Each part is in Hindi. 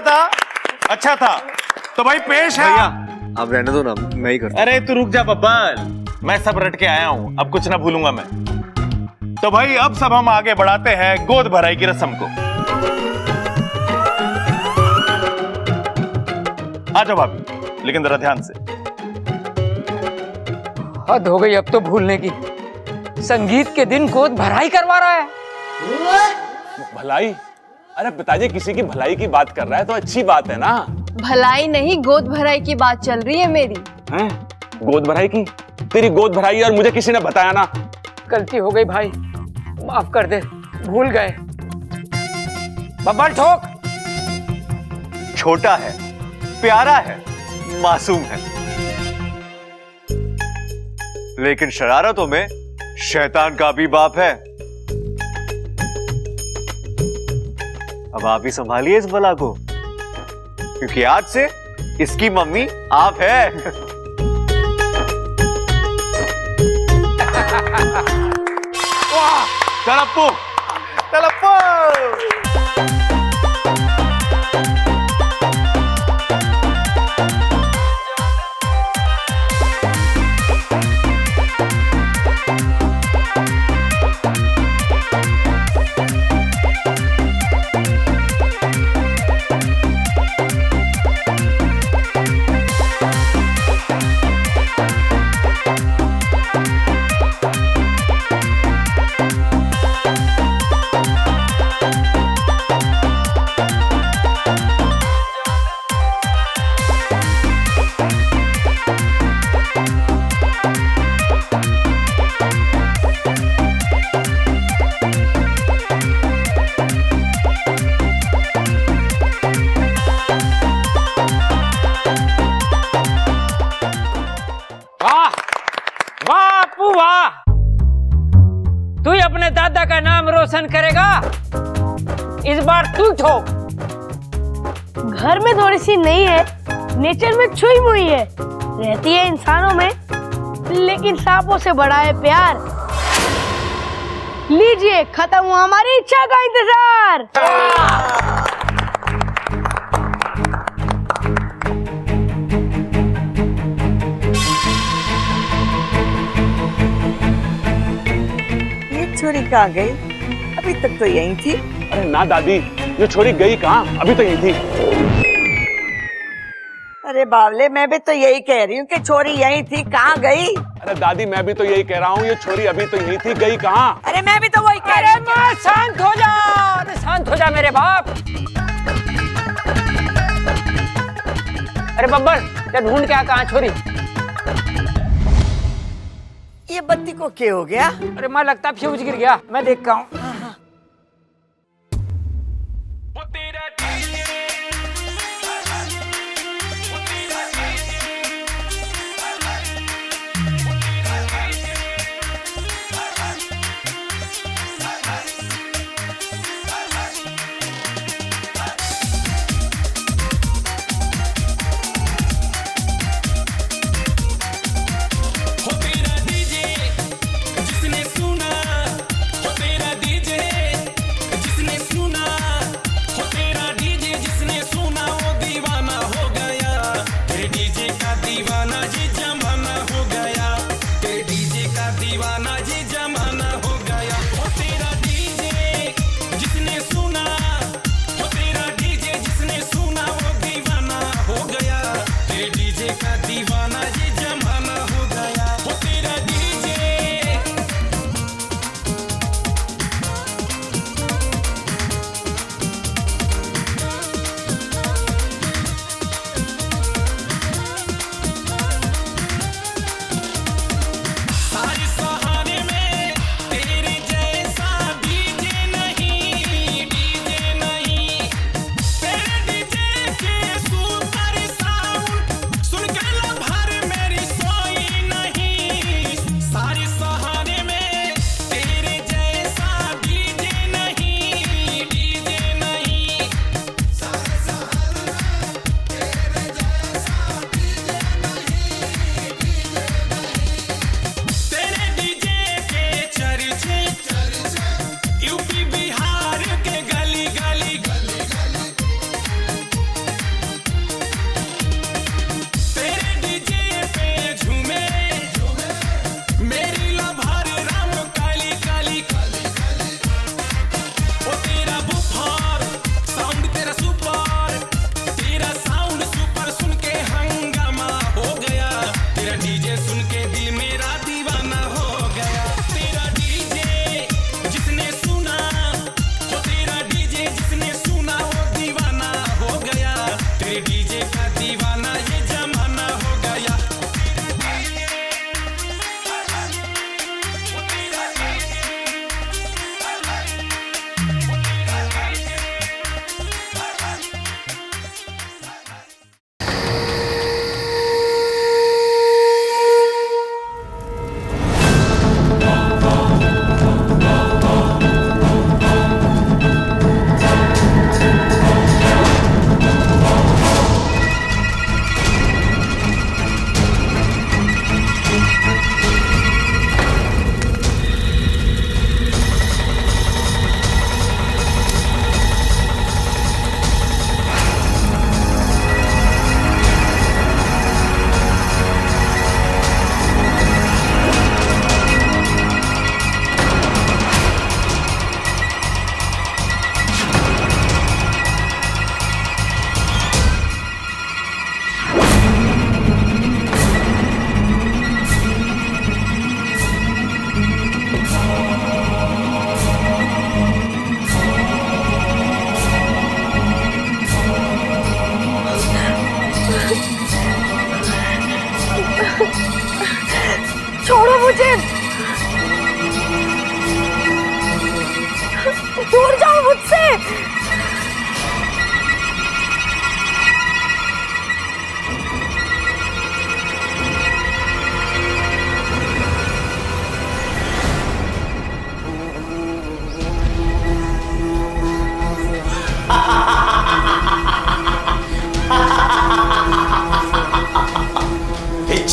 था? अच्छा था तो भाई पेश है। भैया आप रहने दो ना, मैं ही करता। अरे तू रुक जा बब्बल, मैं सब रट के आया हूं, अब कुछ ना भूलूंगा मैं। तो भाई अब सब हम आगे बढ़ाते हैं गोद भराई की रस्म को। आ जाओ भाभी, लेकिन जरा ध्यान से। हद हो गई अब तो भूलने की। संगीत के दिन गोद भराई करवा रहा है। भलाई? अरे पिताजी किसी की भलाई की बात कर रहा है तो अच्छी बात है ना। भलाई नहीं, गोद भराई की बात चल रही है मेरी। हैं? गोद भराई की? तेरी गोद भराई और मुझे किसी ने बताया ना। गलती हो गई भाई, माफ कर दे, भूल गए। बब्बर ठोक। छोटा है, प्यारा है, मासूम है, लेकिन शरारतों में शैतान का भी बाप है। अब आप ही संभालिए इस बला को, क्योंकि आज से इसकी मम्मी आप है। वाह, तलप्पू तलप्पू। तू ही अपने दादा का नाम रोशन करेगा। इस बार तू ठोक। घर में थोड़ी सी नहीं है, नेचर में छुई मुई है, रहती है इंसानों में, लेकिन सांपों से बड़ा है प्यार। लीजिए, खत्म हुआ हमारी इच्छा का इंतजार। छोरी कहाँ गई? अभी तक तो यहीं थी। अरे ना दादी, ये छोरी गई कहाँ, अभी तो यही थी। अरे बावले, मैं भी तो यही कह रही हूँ कि छोरी यहीं थी, कहाँ गई? अरे दादी मैं भी तो यही कह रहा हूँ, ये छोरी अभी तो यही थी, गई कहाँ? अरे मैं भी तो वही कह रही हूँ। माँ शांत हो जा, अरे शांत हो जा मेरे बाप। अरे बब्बर, क्या ढूंढ क्या कहाँ छोरी? ये बत्ती को क्या हो गया? अरे माँ लगता फ्यूज गिर गया, मैं देखता हूँ। जिसने सुना, तेरा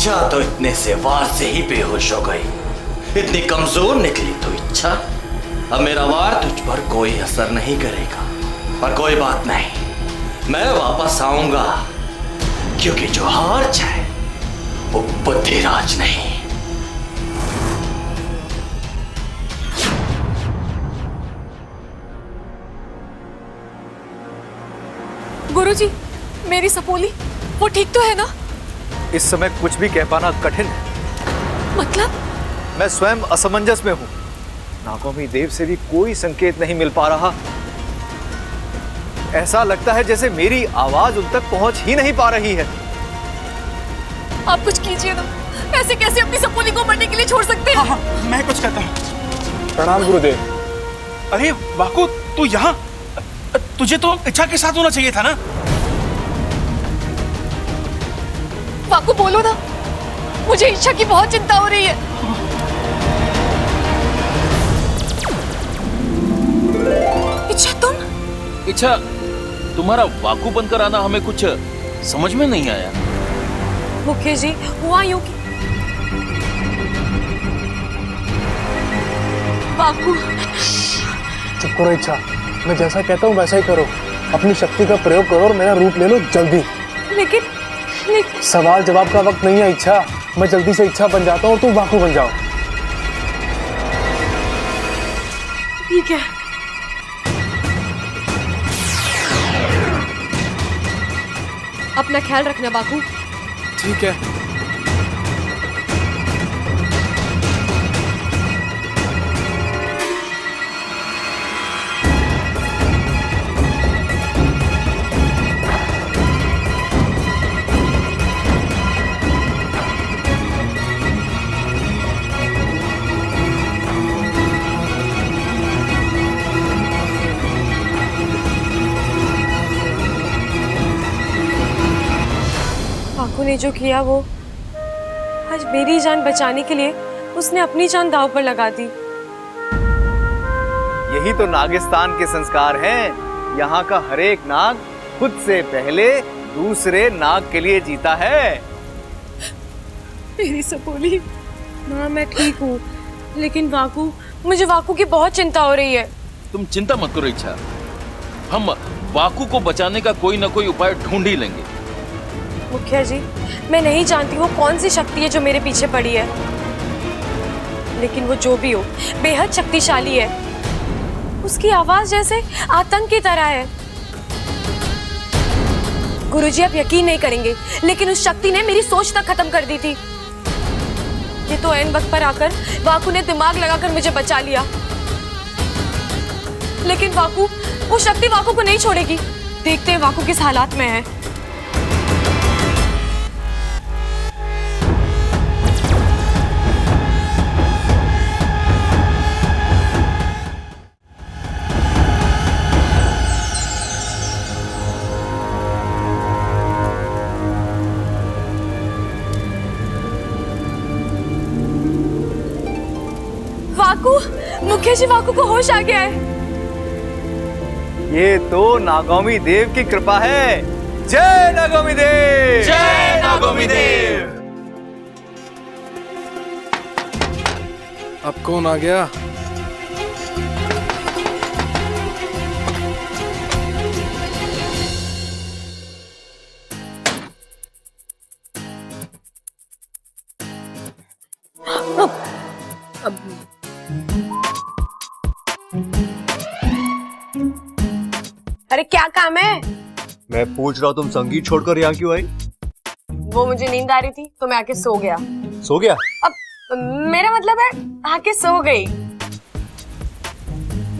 इच्छा तो इतने से वार से ही बेहोश हो गई। इतनी कमजोर निकली तो इच्छा। अब मेरा वार तुझ पर कोई असर नहीं करेगा। और कोई बात नहीं, मैं वापस आऊंगा, क्योंकि जो हार जाए वो बुद्धिराज नहीं। गुरुजी, मेरी सपोली वो ठीक तो है ना? इस समय कुछ भी कह पाना कठिन है। मतलब? मैं स्वयं असमंजस में हूं। नागौमी देव से भी कोई संकेत नहीं मिल पा रहा। ऐसा लगता है जैसे मेरी आवाज उन तक पहुंच ही नहीं पा रही है। आप कुछ कीजिए ना। ऐसे कैसे अपनी सपोली को मरने के लिए छोड़ सकते हैं? हाँ, मैं कुछ कहता हूँ। प्रणाम गुरुदेव। अरे वाकु, तू यहाँ? तुझे तो इच्छा के साथ होना चाहिए था ना। वाकु बोलो ना, मुझे इच्छा की बहुत चिंता हो रही है। इच्छा तुम? इच्छा, तुम्हारा वाकु बनकर आना हमें कुछ समझ में नहीं आया। मुखिया जी, हुआ यूं कि वाकु। चुप करो इच्छा, मैं जैसा कहता हूँ वैसा ही करो। अपनी शक्ति का प्रयोग करो और मेरा रूप ले लो जल्दी। लेकिन सवाल जवाब का वक्त नहीं है इच्छा। मैं जल्दी से इच्छा बन जाता हूँ और तुम वाकु बन जाओ। ठीक है। अपना ख्याल रखना वाकु। ठीक है। वाकु ने जो किया वो आज मेरी जान बचाने के लिए उसने अपनी जान दांव पर लगा दी। यही तो नागिस्तान के संस्कार हैं। यहाँ का हर एक नाग खुद से पहले दूसरे नाग के लिए जीता है। मेरी सपोली। माँ, मैं ठीक हूँ, लेकिन वाकु, मुझे वाकु की बहुत चिंता हो रही है। तुम चिंता मत करो इच्छा, हम वाकु को बचाने का कोई ना कोई उपाय ढूंढ ही लेंगे। मुखिया जी, मैं नहीं जानती वो कौन सी शक्ति है जो मेरे पीछे पड़ी है, लेकिन वो जो भी हो बेहद शक्तिशाली है। उसकी आवाज जैसे आतंक की तरह है। गुरुजी, आप यकीन नहीं करेंगे, लेकिन उस शक्ति ने मेरी सोच तक खत्म कर दी थी। ये तो ऐन वक्त पर आकर वाकु ने दिमाग लगाकर मुझे बचा लिया, लेकिन वाकु, वो शक्ति वाकु को नहीं छोड़ेगी। देखते हैं वाकु किस हालात में है। वाकु, मुखिया जी, वाकु को होश आ गया है। ये तो नागौमी देव की कृपा है। जय नागौमी देव! जय नागौमी देव! अब कौन आ गया? अरे क्या काम है? मैं पूछ रहा हूँ, तुम संगीत छोड़कर यहाँ क्यों आई? वो मुझे नींद आ रही थी तो मैं आके सो गया। सो गया? अब मेरा मतलब है आके सो गई।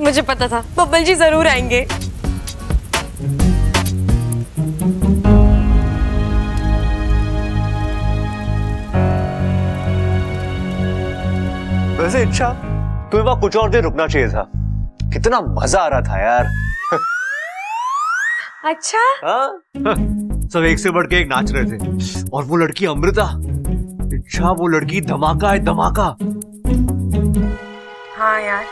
मुझे पता था बब्बल जी जरूर आएंगे। वैसे इच्छा, तुम्हें वहां कुछ और देर रुकना चाहिए था। कितना मजा आ रहा था यार। अच्छा? सब एक से बढ़ के एक नाच रहे थे। और वो लड़की अमृता, इच्छा, वो लड़की धमाका है, धमाका। हाँ यार,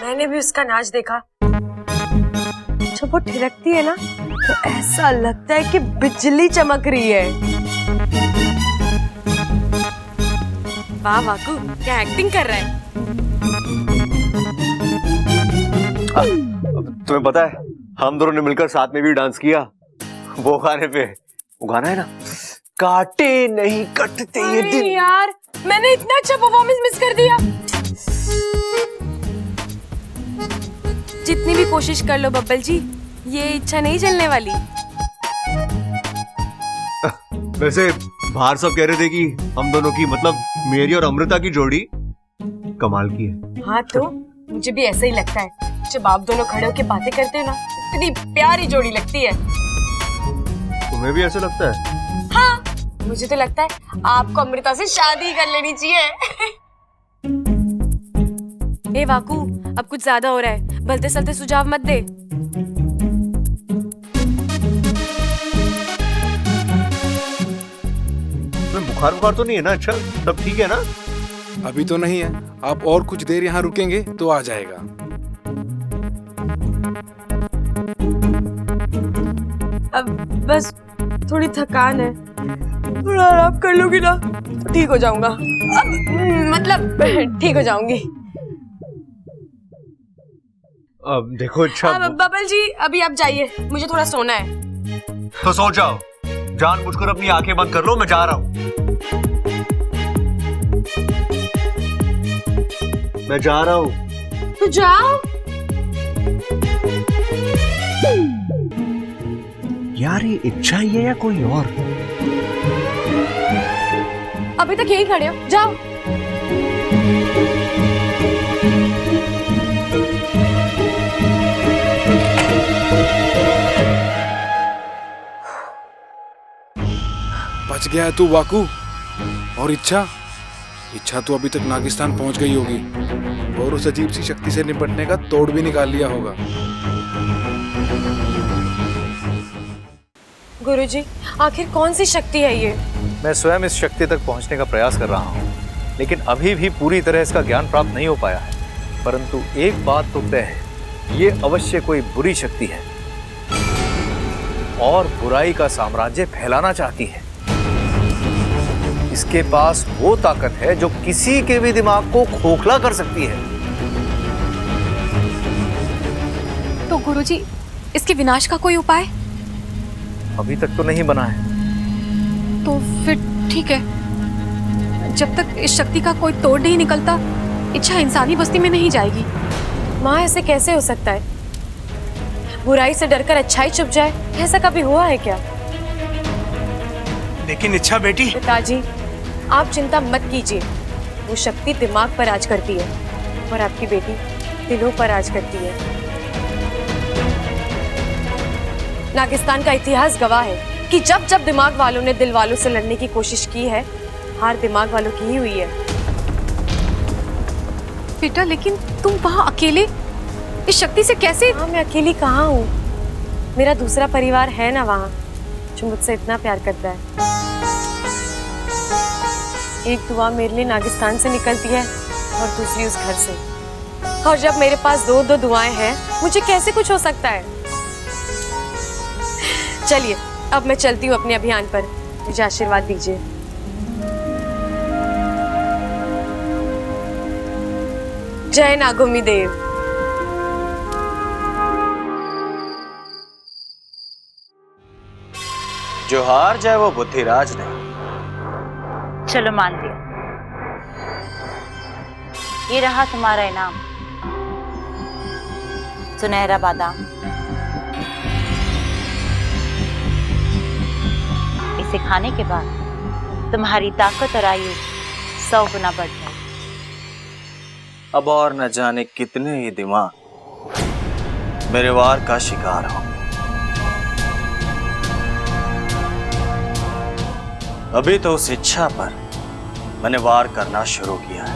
मैंने भी उसका नाच देखा। जब वो थिरकती है ना तो ऐसा लगता है कि बिजली चमक रही है। वाह वाकू, क्या एक्टिंग कर रहा है। तुम्हें पता है हम दोनों ने मिलकर साथ में भी डांस किया वो गाने पे। वो गाना है ना, काटे नहीं कटते ये दिन। यार मैंने इतना अच्छा परफॉर्मेंस मिस कर दिया। जितनी भी कोशिश कर लो बब्बल जी, ये इच्छा नहीं जलने वाली। वैसे बाहर सब कह रहे थे कि हम दोनों की, मतलब मेरी और अमृता की जोड़ी कमाल की है। हाँ तो मुझे भी ऐसा ही लगता है। जब आप दोनों खड़े होकर बातें करते हो ना, इतनी प्यारी जोड़ी लगती है। तुम्हें भी ऐसा लगता है? हाँ, मुझे तो लगता है आपको अमृता से शादी कर लेनी चाहिए। ए वाकू, अब कुछ ज्यादा हो रहा है, भलते सलते सुझाव मत दे। बुखार तो नहीं है ना? अच्छा सब ठीक है ना? अभी तो नहीं है, आप और कुछ देर यहाँ रुकेंगे तो आ जाएगा। अब बस थोड़ी थकान है, थोड़ा आराम कर लूंगी ना तो ठीक हो जाऊंगा। अब मतलब ठीक हो जाऊंगी। अब देखो अच्छा। अब बबल जी अभी आप जाइए, मुझे थोड़ा सोना है। तो सो जाओ, जानबूझकर अपनी आंखें बंद कर लो, मैं जा रहा हूँ। मैं जा रहा हूँ। तो जाओ। यार ये इच्छा ही है या कोई और? अभी तक यही खड़े हो, जाओ। बच गया है तू वाकू। और इच्छा तो अभी तक नागिस्तान पहुंच गई होगी और उस अजीब सी शक्ति से निपटने का तोड़ भी निकाल लिया होगा। गुरुजी, आखिर कौन सी शक्ति है ये? मैं स्वयं इस शक्ति तक पहुंचने का प्रयास कर रहा हूं, लेकिन अभी भी पूरी तरह इसका ज्ञान प्राप्त नहीं हो पाया है। परंतु एक बात तो तय है, ये अवश्य कोई बुरी शक्ति है और बुराई का साम्राज्य फैलाना चाहती है। इसके पास वो ताकत है जो किसी के भी दिमाग को खोखला कर सकती है। तो गुरुजी, इसके विनाश का कोई उपाय? अभी तक तो नहीं बना है। तो फिर ठीक है, जब तक इस शक्ति का कोई तोड़ नहीं निकलता, इच्छा इंसानी बस्ती में नहीं जाएगी। माँ, ऐसे कैसे हो सकता है? बुराई से डरकर अच्छाई छुप जाए, ऐसा कभी हुआ है क्या? लेकिन इच्छा बेटी। पिताजी, आप चिंता मत कीजिए। वो शक्ति दिमाग पर राज करती है और आपकी बेटी दिलों पर राज करती है। नागिस्तान का इतिहास गवाह है कि जब जब दिमाग वालों ने दिल वालों से लड़ने की कोशिश की है, हार दिमाग वालों की ही हुई है। बेटा, लेकिन तुम वहां अकेले इस शक्ति से कैसे? हाँ, मैं अकेली कहाँ हूँ, मेरा दूसरा परिवार है ना वहाँ, जो मुझसे इतना प्यार करता है। एक दुआ मेरे लिए नागिस्तान से निकलती है और दूसरी उस घर से। और जब मेरे पास दो दो दुआएं हैं, मुझे कैसे कुछ हो सकता है? चलिए, अब मैं चलती हूँ अपने अभियान पर। मुझे आशीर्वाद दीजिए। जय नागोमी देव। जो हार जाए वो बुद्धिराज नहीं। चलो मान लिया, ये रहा तुम्हारा इनाम, सुनहरा बादाम। इसे खाने के बाद तुम्हारी ताकत और आयु 100 गुना बढ़ जाए। अब और न जाने कितने ही दिमाग मेरे वार का शिकार हो। अभी तो उस इच्छा पर मैंने वार करना शुरू किया है।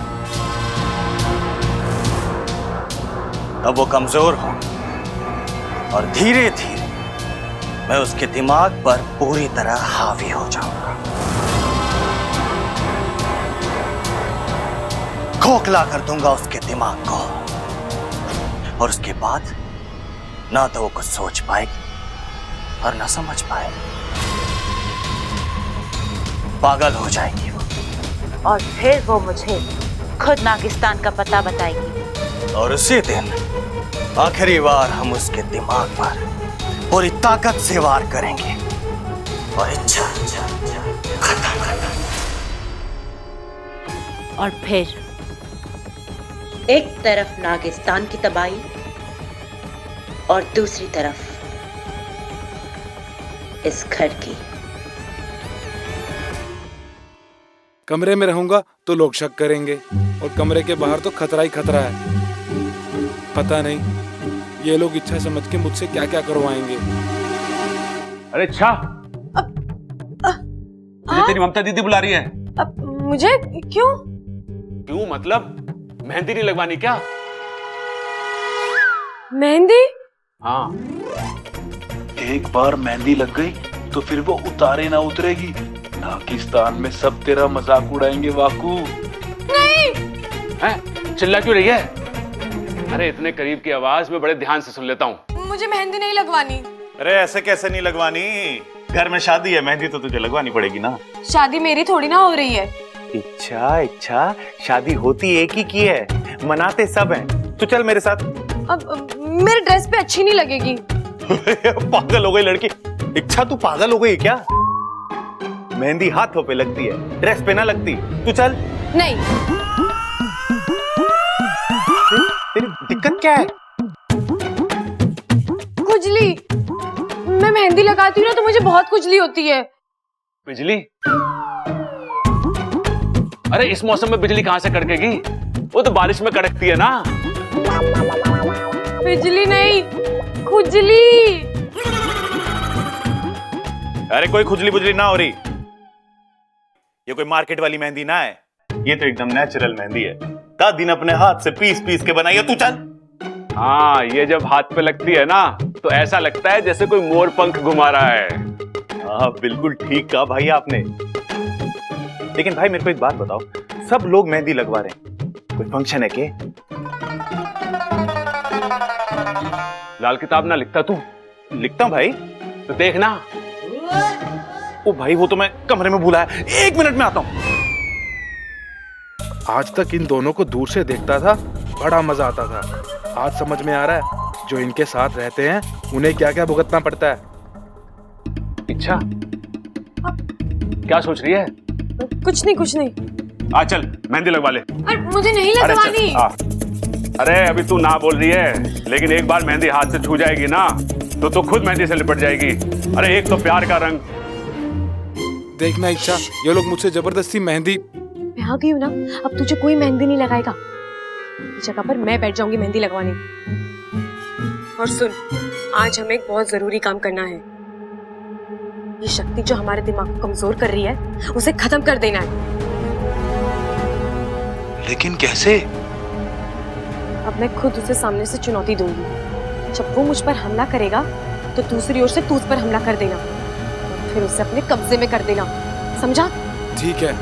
अब वो कमजोर हो और धीरे धीरे मैं उसके दिमाग पर पूरी तरह हावी हो जाऊंगा। खोखला कर दूंगा उसके दिमाग को और उसके बाद ना तो वो कुछ सोच पाएगी और ना समझ पाएगी। पागल हो जाएगी वो। और फिर वो मुझे खुद नागिस्तान का पता बताएगी। और उसी दिन आखिरी बार हम उसके दिमाग पर पूरी ताकत से वार करेंगे और इच्छा खत्म। और फिर एक तरफ नागिस्तान की तबाही और दूसरी तरफ इस घर की। कमरे में रहूंगा तो लोग शक करेंगे और कमरे के बाहर तो खतरा ही खतरा है। पता नहीं ये लोग इच्छा समझ के मुझसे क्या क्या करवाएंगे। अरे इच्छा, मुझे तेरी ममता दीदी बुला रही है। मुझे क्यों? क्यों मतलब? मेहंदी नहीं लगवानी क्या? मेहंदी? हाँ, एक बार मेहंदी लग गई तो फिर वो उतारे ना उतरेगी। नागिस्तान में सब तेरा मजाक उड़ाएंगे वाकू। नहीं। हैं? चिल्ला क्यों रही है? अरे इतने करीब की आवाज में बड़े ध्यान से सुन लेता हूँ। मुझे मेहंदी नहीं लगवानी। अरे ऐसे कैसे नहीं लगवानी? घर में शादी है, मेहंदी तो तुझे लगवानी पड़ेगी ना। शादी मेरी थोड़ी ना हो रही है। इच्छा, शादी होती एक ही की है, मनाते सब हैं। तू चल मेरे साथ। अब मेरे ड्रेस पे अच्छी नहीं लगेगी। पागल हो गई लड़की। इच्छा तू पागल हो गई क्या? मेहंदी हाथों पे लगती है, ड्रेस पे ना लगती। तू चल। नहीं। तेरी दिक्कत क्या है? खुजली। मैं मेहंदी लगाती हूँ ना तो मुझे बहुत खुजली होती है। बिजली? अरे इस मौसम में बिजली कहां से कड़केगी? वो तो बारिश में कड़कती है ना। बिजली नहीं, खुजली। अरे कोई खुजली बुजली ना हो रही। ये कोई मार्केट वाली मेहंदी ना है, ये तो एकदम नेचुरल मेहंदी है। दादी ने अपने हाथ से पीस पीस के बनाई है। तू चल। हाँ, ये जब हाथ पे लगती है ना तो ऐसा लगता है जैसे कोई मोर पंख घुमा रहा है। हाँ बिल्कुल ठीक कहा भाई आपने। लेकिन भाई मेरे को एक बात बताओ, सब लोग मेहंदी लगवा रहे हैं, कोई फंक्शन है के? लाल किताब ना लिखता तू? लिखता हूं भाई। तो देखना। ओ भाई वो तो मैं कमरे में भूला है, 1 मिनट में आता हूं। आज तक इन दोनों को दूर से देखता था, बड़ा मजा आता था। आज समझ में आ रहा है जो इनके साथ रहते हैं उन्हें क्या क्या भुगतना पड़ता है। इच्छा, क्या सोच रही है? कुछ नहीं। आ चल मेहंदी लगवा ले। अरे मुझे नहीं लगवानी। अरे अभी तू ना बोल रही है, लेकिन एक बार मेहंदी हाथ से छू जाएगी ना तो तू खुद मेहंदी से लिपट जाएगी। अरे एक तो प्यार का रंग। देखना इच्छा, ये लोग मुझसे जबरदस्ती मेहंदी। मैं आ गई हूँ ना, अब तुझे कोई मेहंदी नहीं लगाएगा। इस जगह पर मैं बैठ जाऊंगी मेहंदी लगवाने। और सुन, आज हमें एक बहुत जरूरी काम करना है। ये शक्ति जो हमारे दिमाग को कमजोर कर रही है उसे खत्म कर देना है। लेकिन कैसे? अब मैं खुद उसे सामने से चुनौती दूंगी। जब वो मुझ पर हमला करेगा तो दूसरी ओर से तू उस पर हमला कर देना और फिर उसे अपने कब्जे में कर देना। समझा? ठीक है।